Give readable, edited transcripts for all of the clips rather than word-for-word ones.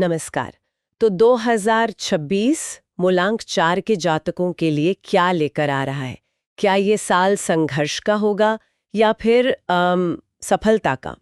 नमस्कार। तो 2026 मूलांक 4 के जातकों के लिए क्या लेकर आ रहा है? क्या ये साल संघर्ष का होगा या फिर सफलता का?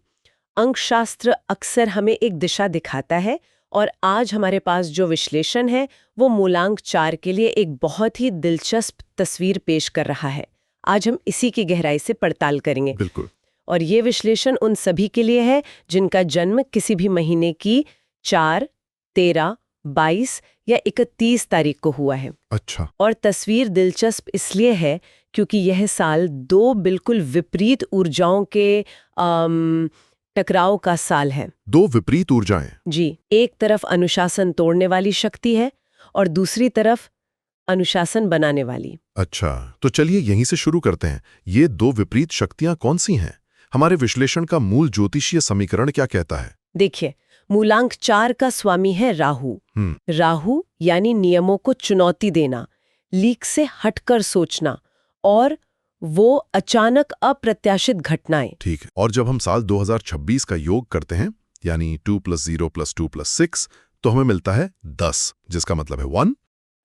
अंकशास्त्र अक्सर हमें एक दिशा दिखाता है और आज हमारे पास जो विश्लेषण है वो मूलांक 4 के लिए एक बहुत ही दिलचस्प तस्वीर पेश कर रहा है। आज हम इसी की गहराई से पड़ताल करेंगे। बिल्कुल। और ये विश्लेषण उन सभी के लिए है जिनका जन्म किसी भी महीने की 4, 13, 22 या 31 तारीख को हुआ है। अच्छा। और तस्वीर दिलचस्प इसलिए है क्योंकि यह साल दो बिल्कुल विपरीत ऊर्जाओं के टकराव का साल है। दो विपरीत ऊर्जाएं। जी, एक तरफ अनुशासन तोड़ने वाली शक्ति है और दूसरी तरफ अनुशासन बनाने वाली। अच्छा, तो चलिए यहीं से शुरू करते हैं। ये दो विपरीत शक्तियां कौन सी हैं? हमारे विश्लेषण का मूल ज्योतिषीय समीकरण क्या कहता है? देखिए, मूलांक 4 का स्वामी है राहु। राहु यानी नियमों को चुनौती देना, लीक से हटकर सोचना और वो अचानक अप्रत्याशित घटनाएं। ठीक है। और जब हम साल 2026 का योग करते हैं, यानी 2 + 0 + 2 + 6, तो हमें मिलता है 10, जिसका मतलब है 1।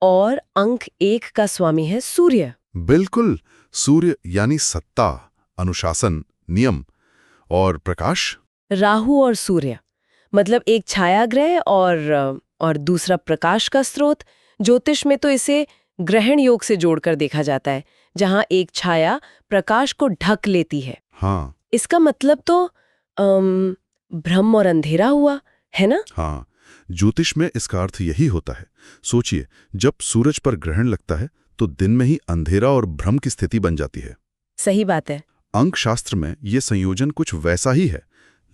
और अंक 1 का स्वामी है सूर्य। बिल्कुल, सूर्य यानी सत्ता, अनुशासन, नियम और प्रकाश। राहु और सूर्य मतलब एक छाया ग्रह और दूसरा प्रकाश का स्रोत। ज्योतिष में तो इसे ग्रहण योग से जोड़कर देखा जाता है, जहां एक छाया प्रकाश को ढक लेती है। हाँ। इसका मतलब तो भ्रम और अंधेरा हुआ, है ना? हाँ, ज्योतिष में इसका अर्थ यही होता है। सोचिए, जब सूरज पर ग्रहण लगता है तो दिन में ही अंधेरा और भ्रम की स्थिति बन जाती है। सही बात है। अंकशास्त्र में ये संयोजन कुछ वैसा ही है,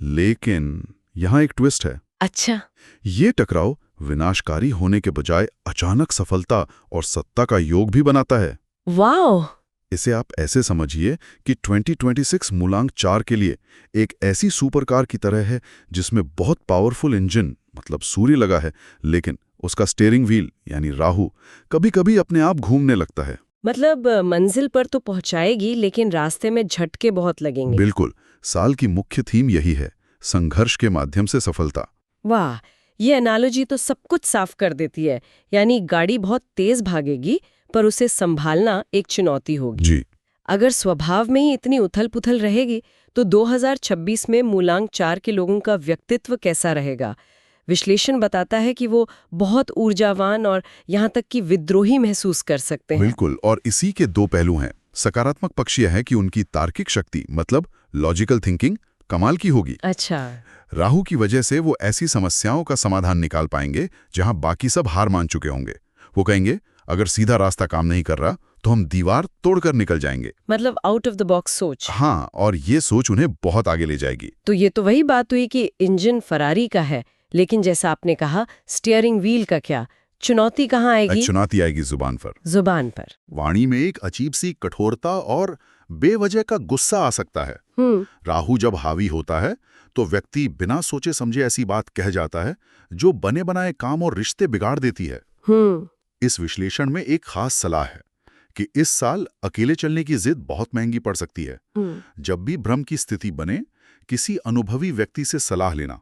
लेकिन यहाँ एक ट्विस्ट है। अच्छा। ये टकराव विनाशकारी होने के बजाय अचानक सफलता और सत्ता का योग भी बनाता है। वाह! इसे आप ऐसे समझिए कि 2026 मूलांक 4 के लिए एक ऐसी सुपरकार की तरह है जिसमें बहुत पावरफुल इंजन मतलब सूर्य लगा है, लेकिन उसका स्टीयरिंग व्हील यानी राहु कभी-कभी अपने आप घूमने लगता है। मतलब मंजिल पर तो पहुंचाएगी, लेकिन रास्ते में झटके बहुत लगेंगे। बिल्कुल, साल की मुख्य थीम यही है, संघर्ष के माध्यम से सफलता। वाह, ये एनालॉजी तो सब कुछ साफ कर देती है। यानी गाड़ी बहुत तेज भागेगी पर उसे संभालना एक चुनौती होगी। जी। अगर स्वभाव में ही इतनी उथल-पुथल रहेगी तो 2026 में मूलांक 4 के लोगों का व्यक्तित्व कैसा रहेगा? विश्लेषण बताता है कि वो बहुत ऊर्जावान और यहाँ तक कि विद्रोही महसूस कर सकते हैं। बिल्कुल, और इसी के दो पहलू हैं। सकारात्मक पक्ष यह है कि उनकी तार्किक शक्ति मतलब लॉजिकल थिंकिंग कमाल की होगी। अच्छा। राहु की वजह से वो ऐसी समस्याओं का समाधान निकाल पाएंगे जहां बाकी सब हार मान चुके होंगे। वो कहेंगे, अगर सीधा रास्ता काम नहीं कर रहा तो हम दीवार तोड़कर निकल जाएंगे। मतलब आउट ऑफ द बॉक्स सोच। हाँ, और ये सोच उन्हें बहुत आगे ले जाएगी। तो ये तो वही बात हुई कि इंजन फरारी का है, लेकिन जैसा आपने कहा स्टीयरिंग व्हील का क्या? चुनौती कहाँ आएगी? चुनौती आएगी जुबान पर। जुबान पर। वाणी में एक अजीब सी कठोरता और बेवजह का गुस्सा आ सकता है। राहु जब हावी होता है तो व्यक्ति बिना सोचे समझे ऐसी बात कह जाता है जो बने बनाए काम और रिश्ते बिगाड़ देती है। इस विश्लेषण में एक खास सलाह है कि इस साल अकेले चलने की जिद बहुत महंगी पड़ सकती है। जब भी भ्रम की स्थिति बने, किसी अनुभवी व्यक्ति से सलाह लेना,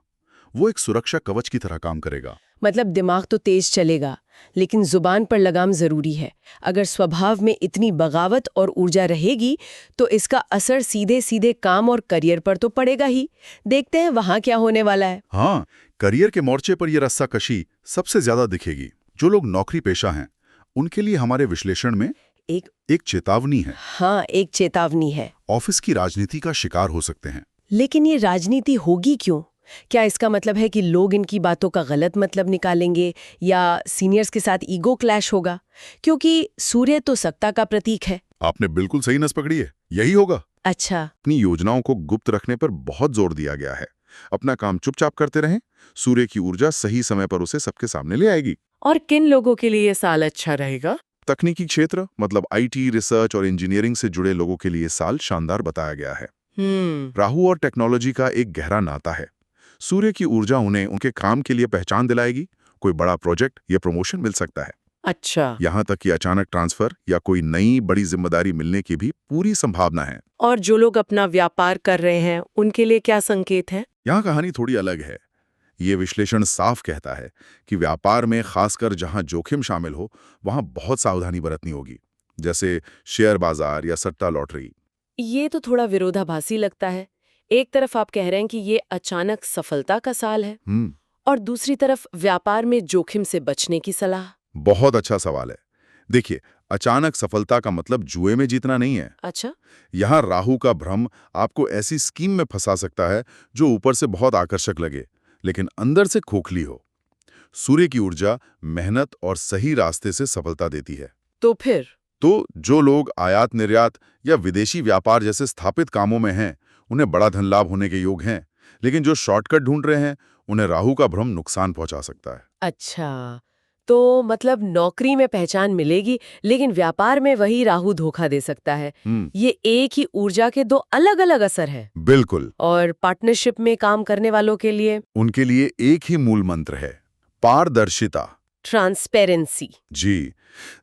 वो एक सुरक्षा कवच की तरह काम करेगा। मतलब दिमाग तो तेज चलेगा, लेकिन जुबान पर लगाम जरूरी है। अगर स्वभाव में इतनी बगावत और ऊर्जा रहेगी तो इसका असर सीधे सीधे काम और करियर पर तो पड़ेगा ही। देखते हैं वहां क्या होने वाला है। हाँ, करियर के मोर्चे पर यह रस्साकशी सबसे ज्यादा दिखेगी। जो लोग नौकरी पेशा हैं, उनके लिए हमारे विश्लेषण में एक चेतावनी है। हाँ, एक चेतावनी है। ऑफिस की राजनीति का शिकार हो सकते हैं। लेकिन ये राजनीति होगी क्यों? क्या इसका मतलब है कि लोग इनकी बातों का गलत मतलब निकालेंगे या सीनियर्स के साथ ईगो क्लैश होगा? क्योंकि सूर्य तो सत्ता का प्रतीक है। आपने बिल्कुल सही नस पकड़ी है, यही होगा। अच्छा। अपनी योजनाओं को गुप्त रखने पर बहुत जोर दिया गया है। अपना काम चुपचाप करते रहें, सूर्य की ऊर्जा सही समय पर उसे सबके सामने ले आएगी। और किन लोगों के लिए ये साल अच्छा रहेगा? तकनीकी क्षेत्र मतलब IT, रिसर्च और इंजीनियरिंग से जुड़े लोगों के लिए साल शानदार बताया गया है। राहु और टेक्नोलॉजी का एक गहरा नाता है। सूर्य की ऊर्जा उन्हें उनके काम के लिए पहचान दिलाएगी, कोई बड़ा प्रोजेक्ट या प्रमोशन मिल सकता है। अच्छा। यहाँ तक कि अचानक ट्रांसफर या कोई नई बड़ी जिम्मेदारी मिलने की भी पूरी संभावना है। और जो लोग अपना व्यापार कर रहे हैं उनके लिए क्या संकेत है? यहाँ कहानी थोड़ी अलग है। ये विश्लेषण साफ कहता है कि व्यापार में खासकर जहां जोखिम शामिल हो वहां बहुत सावधानी बरतनी होगी, जैसे शेयर बाजार या सट्टा लॉटरी। ये तो थोड़ा विरोधाभासी लगता है। एक तरफ आप कह रहे हैं कि ये अचानक सफलता का साल है और दूसरी तरफ व्यापार में जोखिम से बचने की सलाह। बहुत अच्छा सवाल है। देखिए, अचानक सफलता का मतलब जुए में जीतना नहीं है। अच्छा। यहाँ राहु का भ्रम आपको ऐसी स्कीम में फंसा सकता है जो ऊपर से बहुत आकर्षक लगे लेकिन अंदर से खोखली हो। सूर्य की ऊर्जा मेहनत और सही रास्ते से सफलता देती है। तो फिर तो जो लोग आयात निर्यात या विदेशी व्यापार जैसे स्थापित कामों में हैं, उन्हें बड़ा धन लाभ होने के योग हैं, लेकिन जो शॉर्टकट ढूंढ रहे हैं उन्हें राहु का भ्रम नुकसान पहुंचा सकता है। अच्छा, तो मतलब नौकरी में पहचान मिलेगी लेकिन व्यापार में वही राहु धोखा दे सकता है। ये एक ही ऊर्जा के दो अलग-अलग असर है। बिल्कुल। और पार्टनरशिप में काम करने वालों के लिए उनके लिए एक ही मूल मंत्र है, पारदर्शिता। ट्रांसपेरेंसी। जी,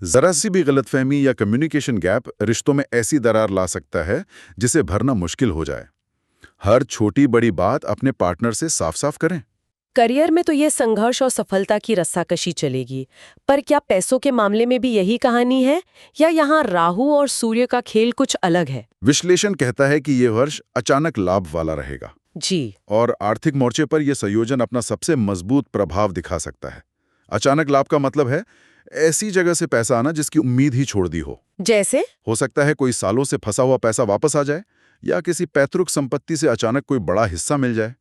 जरा सी भी गलतफहमी या कम्युनिकेशन गैप रिश्तों में ऐसी दरार ला सकता है जिसे भरना मुश्किल हो जाए। हर छोटी बड़ी बात अपने पार्टनर से साफ साफ करें। करियर में तो ये संघर्ष और सफलता की रस्साकशी चलेगी, पर क्या पैसों के मामले में भी यही कहानी है या यहाँ राहु और सूर्य का खेल कुछ अलग है? विश्लेषण कहता है कि ये वर्ष अचानक लाभ वाला रहेगा जी। और आर्थिक मोर्चे पर यह संयोजन अपना सबसे मजबूत प्रभाव दिखा सकता है। अचानक लाभ का मतलब है ऐसी जगह से पैसा आना जिसकी उम्मीद ही छोड़ दी हो। जैसे? हो सकता है कोई सालों से फंसा हुआ पैसा वापस आ जाए या किसी पैतृक संपत्ति से अचानक कोई बड़ा हिस्सा मिल जाए।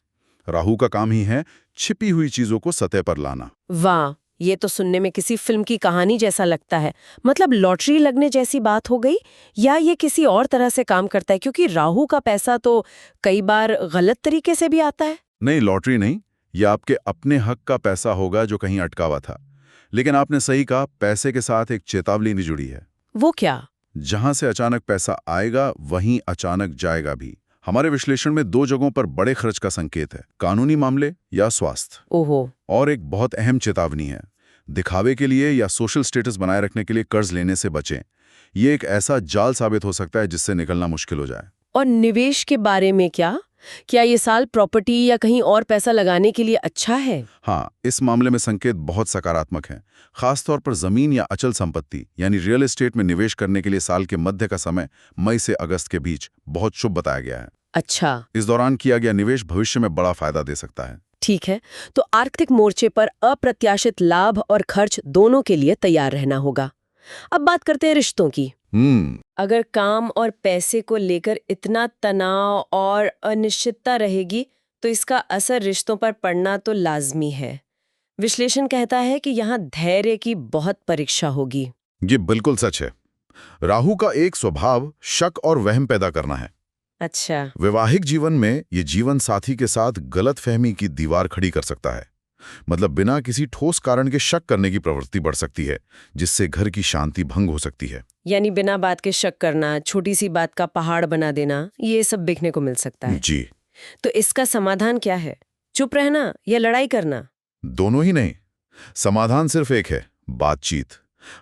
राहु का काम ही है छिपी हुई चीजों को सतह पर लाना। वाह, ये तो सुनने में किसी फिल्म की कहानी जैसा लगता है। मतलब लॉटरी लगने जैसी बात हो गई या ये किसी और तरह से काम करता है, क्योंकि राहु का पैसा तो कई बार गलत तरीके से भी आता है। नहीं, लॉटरी नहीं, ये आपके अपने हक का पैसा होगा जो कहीं अटका हुआ था। लेकिन आपने सही कहा, पैसे के साथ एक चेतावनी जुड़ी है। वो क्या? जहां से अचानक पैसा आएगा वहीं अचानक जाएगा भी। हमारे विश्लेषण में दो जगहों पर बड़े खर्च का संकेत है, कानूनी मामले या स्वास्थ्य। ओहो। और एक बहुत अहम चेतावनी है, दिखावे के लिए या सोशल स्टेटस बनाए रखने के लिए कर्ज लेने से बचें। ये एक ऐसा जाल साबित हो सकता है जिससे निकलना मुश्किल हो जाए। और निवेश के बारे में क्या ये साल प्रॉपर्टी या कहीं और पैसा लगाने के लिए अच्छा है? हाँ, इस मामले में संकेत बहुत सकारात्मक हैं। खासतौर पर जमीन या अचल संपत्ति यानी रियल एस्टेट में निवेश करने के लिए साल के मध्य का समय मई से अगस्त के बीच बहुत शुभ बताया गया है। अच्छा। इस दौरान किया गया निवेश भविष्य में बड़ा फायदा दे सकता है। ठीक है, तो आर्थिक मोर्चे पर अप्रत्याशित लाभ और खर्च दोनों के लिए तैयार रहना होगा। अब बात करते हैं रिश्तों की। अगर काम और पैसे को लेकर इतना तनाव और अनिश्चितता रहेगी तो इसका असर रिश्तों पर पड़ना तो लाजमी है। विश्लेषण कहता है कि यहाँ धैर्य की बहुत परीक्षा होगी। ये बिल्कुल सच है। राहु का एक स्वभाव शक और वहम पैदा करना है। अच्छा। वैवाहिक जीवन में ये जीवन साथी के साथ गलतफहमी की दीवार खड़ी कर सकता है। मतलब बिना किसी ठोस कारण के शक करने की प्रवृत्ति बढ़ सकती है, जिससे घर की शांति भंग हो सकती है। यानी बिना बात के शक करना, छोटी सी बात का पहाड़ बना देना, ये सब देखने को मिल सकता है। जी। तो इसका समाधान क्या है? चुप रहना या लड़ाई करना? दोनों ही नहीं। समाधान सिर्फ एक है, बातचीत।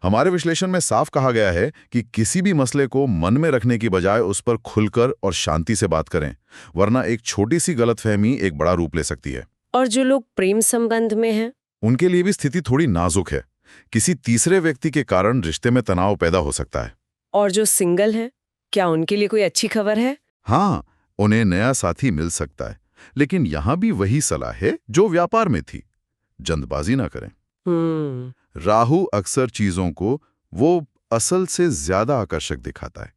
हमारे विश्लेषण में साफ कहा गया है कि किसी भी मसले को मन में रखने की बजाय उस पर खुलकर और शांति से बात करें, वरना एक छोटी सी गलतफहमी एक बड़ा रूप ले सकती है। और जो लोग प्रेम संबंध में हैं, उनके लिए भी स्थिति थोड़ी नाजुक है। किसी तीसरे व्यक्ति के कारण रिश्ते में तनाव पैदा हो सकता है। और जो सिंगल हैं, क्या उनके लिए कोई अच्छी खबर है? हाँ, उन्हें नया साथी मिल सकता है, लेकिन यहां भी वही सलाह है जो व्यापार में थी, जल्दबाजी ना करें। राहु अक्सर चीजों को वो असल से ज्यादा आकर्षक दिखाता है,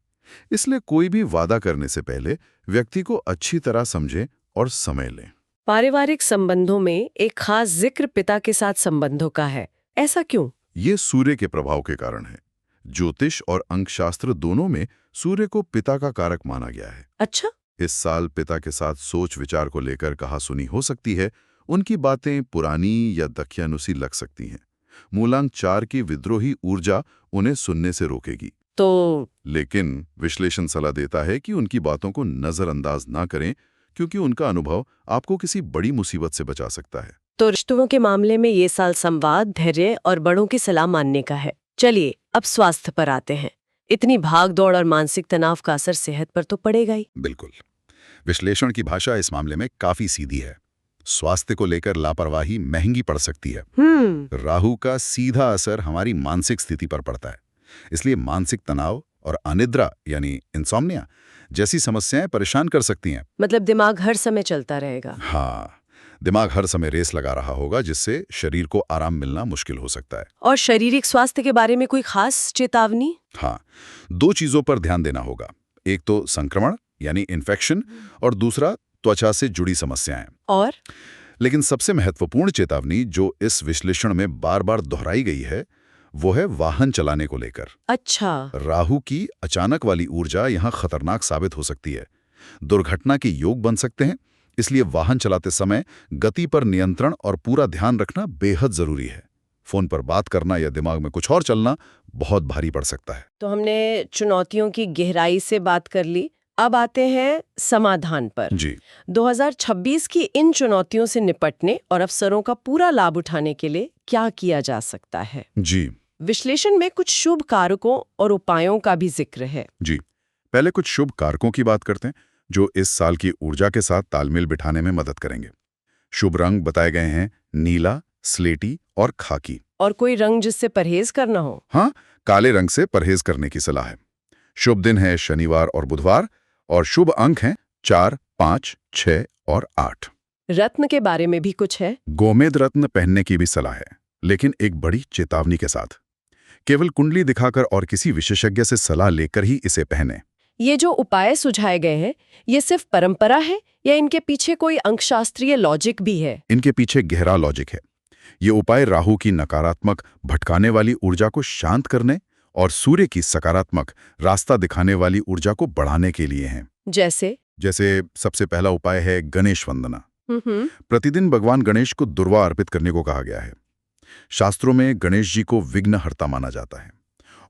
इसलिए कोई भी वादा करने से पहले व्यक्ति को अच्छी तरह समझें और समय लें। पारिवारिक संबंधों में एक खास जिक्र पिता के साथ संबंधों का है, ऐसा क्यों? ये सूर्य के प्रभाव के कारण है। ज्योतिष और अंकशास्त्र दोनों में सूर्य को पिता का कारक माना गया है। अच्छा। इस साल पिता के साथ सोच विचार को लेकर कहासुनी हो सकती है। उनकी बातें पुरानी या दखियानुसी लग सकती हैं। मूलांक 4 की विद्रोही ऊर्जा उन्हें सुनने से रोकेगी। लेकिन विश्लेषण सलाह देता है कि उनकी बातों को नजरअंदाज ना करें, क्योंकि उनका अनुभव आपको किसी बड़ी मुसीबत से बचा सकता है। तो रिश्तों के मामले में ये साल संवाद, धैर्य और बड़ों की सलाह मानने का है। चलिए अब स्वास्थ्य पर आते हैं। इतनी भाग दौड़ और मानसिक तनाव का असर सेहत पर तो पड़ेगा ही। बिल्कुल। विश्लेषण की भाषा इस मामले में काफी सीधी है। स्वास्थ्य को लेकर लापरवाही महंगी पड़ सकती है। राहु का सीधा असर हमारी मानसिक स्थिति पर पड़ता है, इसलिए मानसिक तनाव और अनिद्रा यानी इंसोम्निया जैसी समस्याएं परेशान कर सकती हैं। मतलब दिमाग हर समय चलता रहेगा। हाँ, दिमाग हर समय रेस लगा रहा होगा, जिससे शरीर को आराम मिलना मुश्किल हो सकता है। और शारीरिक स्वास्थ्य के बारे में कोई खास चेतावनी? हाँ, 2 चीजों पर ध्यान देना होगा। एक तो संक्रमण यानी इन्फेक्शन, और दूसरा त्वचा से जुड़ी समस्याएं। और लेकिन सबसे महत्वपूर्ण चेतावनी जो इस विश्लेषण में बार-बार दोहराई गई है, वो है वाहन चलाने को लेकर। अच्छा। राहु की अचानक वाली ऊर्जा यहाँ खतरनाक साबित हो सकती है। दुर्घटना के योग बन सकते हैं, इसलिए वाहन चलाते समय गति पर नियंत्रण और पूरा ध्यान रखना बेहद जरूरी है। फोन पर बात करना या दिमाग में कुछ और चलना बहुत भारी पड़ सकता है। तो हमने चुनौतियों की गहराई से बात कर ली, अब आते हैं समाधान पर। जी, 2026 की इन चुनौतियों से निपटने और अवसरों का पूरा लाभ उठाने के लिए क्या किया जा सकता है? जी, विश्लेषण में कुछ शुभ कारकों और उपायों का भी जिक्र है। जी। पहले कुछ शुभ कारकों की बात करते हैं, जो इस साल की ऊर्जा के साथ तालमेल बिठाने में मदद करेंगे। शुभ रंग बताए गए हैं नीला, स्लेटी और खाकी। और कोई रंग जिससे परहेज करना हो? हाँ, काले रंग से परहेज करने की सलाह है। शुभ दिन है शनिवार और बुधवार, और शुभ अंक हैं 4, 5, 6 और 8। रत्न के बारे में भी कुछ है? गोमेद रत्न पहनने की भी सलाह है, लेकिन एक बड़ी चेतावनी के साथ। केवल कुंडली दिखाकर और किसी विशेषज्ञ से सलाह लेकर ही इसे पहने। ये जो उपाय सुझाए गए हैं, ये सिर्फ परंपरा है या इनके पीछे कोई अंकशास्त्रीय लॉजिक भी है? इनके पीछे गहरा लॉजिक है। ये उपाय राहु की नकारात्मक भटकाने वाली ऊर्जा को शांत करने और सूर्य की सकारात्मक रास्ता दिखाने वाली ऊर्जा को बढ़ाने के लिए हैं। जैसे सबसे पहला उपाय है गणेश वंदना। प्रतिदिन भगवान गणेश को दुर्वा अर्पित करने को कहा गया है। शास्त्रों में गणेश जी को विघ्नहर्ता माना जाता है,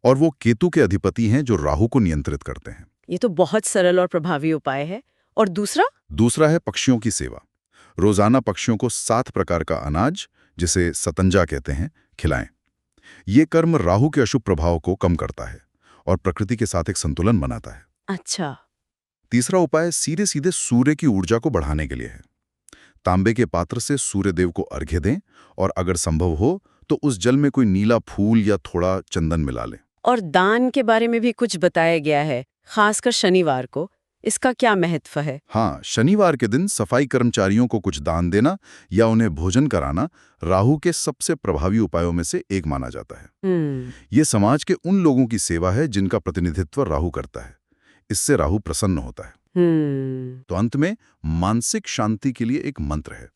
और वो केतु के अधिपति हैं जो राहु को नियंत्रित करते हैं। ये तो बहुत सरल और प्रभावी उपाय है। और दूसरा है पक्षियों की सेवा। रोजाना पक्षियों को 7 प्रकार का अनाज, जिसे सतंजा कहते हैं, खिलाएं। ये कर्म राहु के अशुभ प्रभाव को कम करता है और प्रकृति के साथ एक संतुलन बनाता है। अच्छा। तीसरा उपाय सीधे सीधे सूर्य की ऊर्जा को बढ़ाने के लिए है। तांबे के पात्र से सूर्य देव को अर्घ्य दें, और अगर संभव हो तो उस जल में कोई नीला फूल या थोड़ा चंदन मिला लें। और दान के बारे में भी कुछ बताया गया है, खासकर शनिवार को। इसका क्या महत्व है? हाँ, शनिवार के दिन सफाई कर्मचारियों को कुछ दान देना या उन्हें भोजन कराना राहु के सबसे प्रभावी उपायों में से एक माना जाता है। ये समाज के उन लोगों की सेवा है जिनका प्रतिनिधित्व राहु करता है। इससे राहु प्रसन्न होता है। तो अंत में मानसिक शांति के लिए एक मंत्र है।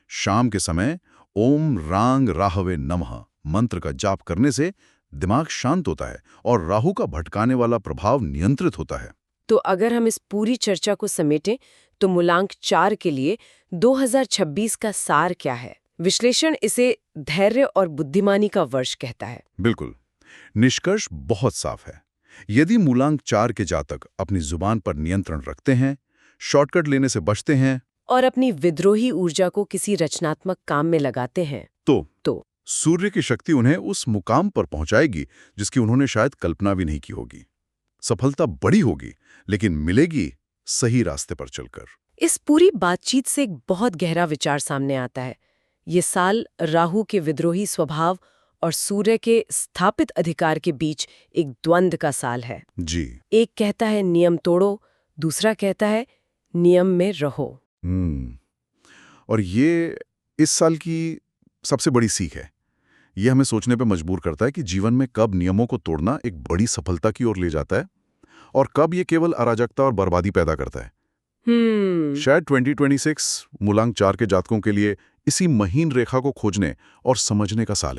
शाम के समय ओम रांग राहवे नमः मंत्र का जाप करने से दिमाग शांत होता है और राहु का भटकाने वाला प्रभाव नियंत्रित होता है। तो अगर हम इस पूरी चर्चा को समेटें तो मूलांक 4 के लिए 2026 का सार क्या है? विश्लेषण इसे धैर्य और बुद्धिमानी का वर्ष कहता है। बिल्कुल, निष्कर्ष बहुत साफ है। यदि मूलांक 4 के जातक अपनी जुबान पर नियंत्रण रखते हैं, शॉर्टकट लेने से बचते हैं और अपनी विद्रोही ऊर्जा को किसी रचनात्मक काम में लगाते हैं, तो सूर्य की शक्ति उन्हें उस मुकाम पर पहुंचाएगी जिसकी उन्होंने शायद कल्पना भी नहीं की होगी। सफलता बड़ी होगी, लेकिन मिलेगी सही रास्ते पर चलकर। इस पूरी बातचीत से एक बहुत गहरा विचार सामने आता है। ये साल राहु के विद्रोही स्वभाव और सूर्य के स्थापित अधिकार के बीच एक द्वंद्व का साल है। जी। एक कहता है नियम तोड़ो, दूसरा कहता है नियम में रहो। और ये इस साल की सबसे बड़ी सीख है। ये हमें सोचने पे मजबूर करता है कि जीवन में कब नियमों को तोड़ना एक बड़ी सफलता की ओर ले जाता है और कब ये केवल अराजकता और बर्बादी पैदा करता है। शायद 2026 मूलांक 4 के जातकों के लिए इसी महीन रेखा को खोजने और समझने का साल है।